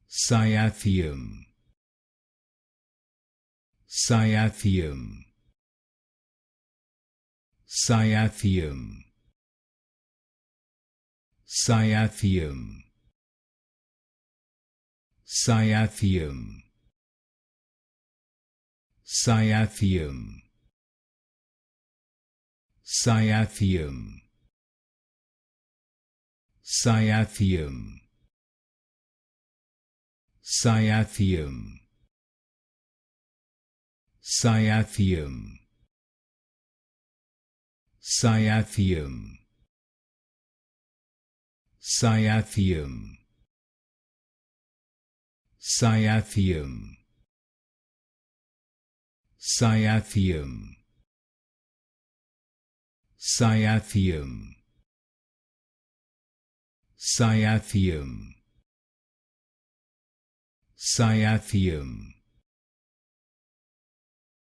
Cyathium, Cyathium, Cyathium, Cyathium, Cyathium, Cyathium, Cyathium, Cyathium, Cyathium, Cyathium, Cyathium, Cyathium, Cyathium, Cyathium, Cyathium, Cyathium, Cyathium,